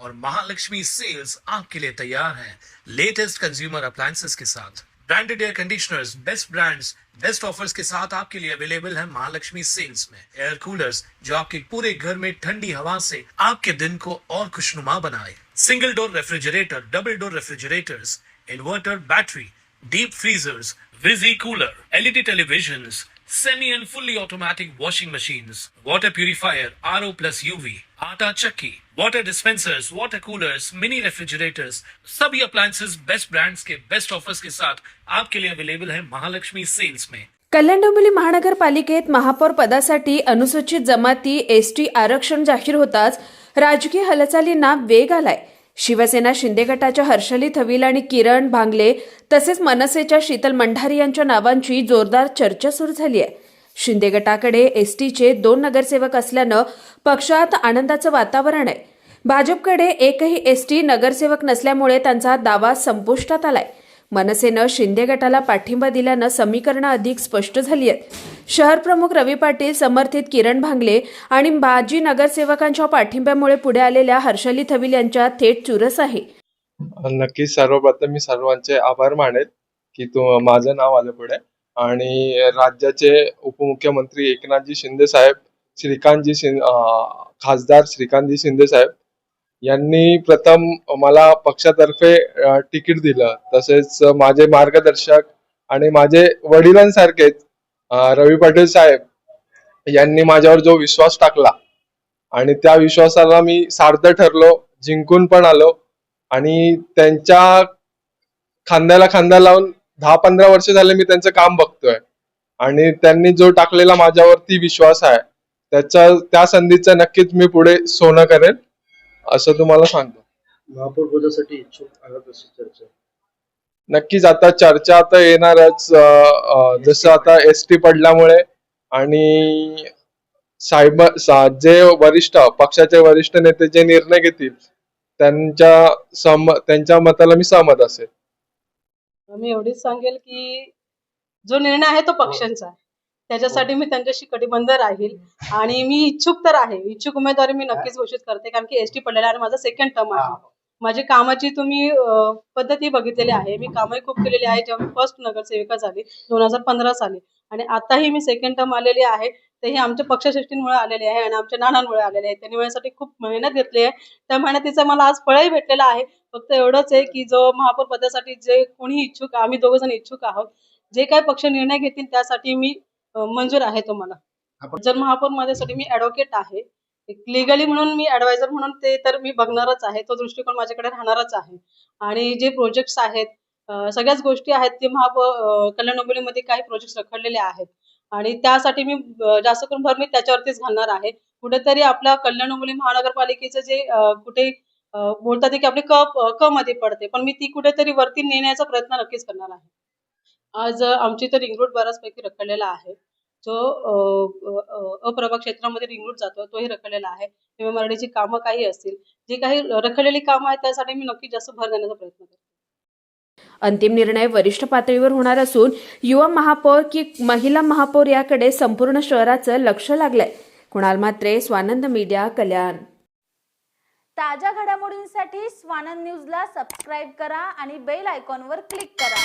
और महालक्ष्मी सेल्स आपके लिए तैयार है लेटेस्ट कंज्यूमर अप्लायंसेस के साथ। Branded air conditioners, best brands, best offers के साथ आपके लिए अवेलेबल है महालक्ष्मी सेल्स में। एयर कूलर्स जो आपके पूरे घर में ठंडी हवा से आपके दिन को और खुशनुमा बनाए। Single door refrigerator, double door refrigerators, inverter battery, deep freezers, विजी cooler, LED televisions, semi and fully automatic washing machines, water purifier, RO plus UV, आटा चक्की, water dispensers, water coolers, mini refrigerators, सभी appliances बेस्ट ब्रांड्स के best offers के साथ आपके लिए available है Mahalakshmi sales में। कल्याण डोंबिवली महानगरपालिकेत महापौर पदासाठी अनुसूचित जमाती एसटी आरक्षण जाहीर होताच राजकीय हालचालींना वेग आलाय। शिवसेना शिंदे गटाच्या हर्षली थविल आणि किरण भांगले तसेच मनसेच्या शीतल मंढारी यांच्या नावांची जोरदार चर्चा सुरू झाली आहे। शिंदे गटाकडे एसटीचे 2 नगरसेवक असल्यानं पक्षात आनंदाचं वातावरण आहे। भाजपकडे एकही एसटी नगरसेवक नसल्यामुळे त्यांचा दावा संपुष्टात आलाय। मनसेनं शिंदे गटाला पाठिंबा दिल्यानं समीकरणं अधिक स्पष्ट झाली आहेत। शहर प्रमुख रवी पाटील समर्थित किरण भांगले आणि माजी नगरसेवकांच्या पाठिंब्यामुळे पुढे आलेल्या हर्षली थविल यांच्या थेट चुरस आहे। नक्कीच सर्वप्रथम मी सर्वांचे आभार मानेल की माझं नाव आलं पुढे आणि राज्याचे उपमुख्यमंत्री एकनाथजी शिंदे साहेब, खासदार श्रीकांतजी शिंदे साहेब यांनी प्रथम मला पक्षातर्फे तिकीट दिलं। तसेच माझे मार्गदर्शक आणि माझे वडिलांसारखेच रवी पाटील साहेब यांनी माझ्यावर जो विश्वास टाकला आणि त्या विश्वासाला मी सार्थ ठरलो, जिंकून पण आलो आणि त्यांच्या खांद्याला खांदा लावून 10-15 वर्ष झाले मी त्यांचं काम बघतोय आणि त्यांनी जो टाकलेला माझ्यावरती विश्वास आहे त्या संधीचं नक्कीच मी पुढे सोनं करेन असं तुम्हाला सांगतो। महापौर पदासाठी इच्छुक आहात अशी चर्चा? नक्कीच आता चर्चा आता येणारच। जसं आता एसटी पडल्यामुळे आणि जे वरिष्ठ पक्षाचे वरिष्ठ नेते जे निर्णय घेतील त्यांच्या मताला मी सहमत असेल। मी एवढीच सांगेल की जो निर्णय आहे तो पक्षांचा आहे, त्याच्यासाठी मी त्यांच्याशी कटिबद्ध राहील आणि मी इच्छुक तर आहे। इच्छुक उमेदवारी मी नक्कीच घोषित करते कारण की एसटी पडलेला आणि माझा सेकंड टर्म आहे। माझी कामाची तुम्ही पद्धती बघितलेली आहे। मी कामही खूप केलेली आहे। जेव्हा मी फर्स्ट नगरसेविका झाली 2015 साली आणि आताही मी सेकंड टर्म आलेली आहे, ते हे आमच्या पक्षश्रेष्ठींमुळे आलेले आहे आणि आमच्या नानांमुळे आलेले आहे। त्यांनी माझ्यासाठी खूप मेहनत घेतली आहे, त्या मेहनतीचा मला आज फळही भेटलेलं आहे। फक्त एवढंच आहे की जो महापौर पदासाठी जे कोणी इच्छुक, आम्ही 2 जण इच्छुक आहोत, जे काही पक्ष निर्णय घेतील त्यासाठी मी मंजूर आहे तुम्हाला। जर महापौर माझ्यासाठी मी ऍडव्होकेट आहे, एक लीगली म्हणून मी ऍडवायझर म्हणून ते तर मी बघणारच आहे, तो दृष्टिकोन माझ्याकडे राहणारच आहे। आणि जे प्रोजेक्ट्स आहेत, सगळ्याच गोष्टी आहेत ते कल्याण डोंबिवलीमध्ये काही प्रोजेक्ट्स रखडलेले आहेत आणि त्यासाठी मी जास्त करून भर मी त्याच्यावरतीच घालणार आहे। कुठेतरी आपल्या कल्याण डोंबिवली महानगरपालिकेचं जे कुठे बोलतात की आपली क मध्ये पडते, पण मी ती कुठेतरी वरती नेण्याचा प्रयत्न नक्कीच करणार आहे। आज आमची तर रिंग रोड बऱ्याचपैकी रखडलेला आहे, जो अप्रभाग क्षेत्रामध्ये रिंग रोड जातो तोही रखडलेला आहे। MMRDची कामं काही असतील, जे काही रखडलेली कामं आहेत त्यासाठी मी नक्की जास्त भर देण्याचा प्रयत्न करते। अंतिम निर्णय वरिष्ठ पातळीवर होणार असून युवा महापौर की महिला महापौर याकडे संपूर्ण शहराचं लक्ष लागलंय। कुणाल म्हात्रे, स्वानंद मीडिया, कल्याण। ताज्या घडामोडींसाठी स्वानंद न्यूजला सबस्क्राईब करा आणि बेल आयकॉनवर क्लिक करा।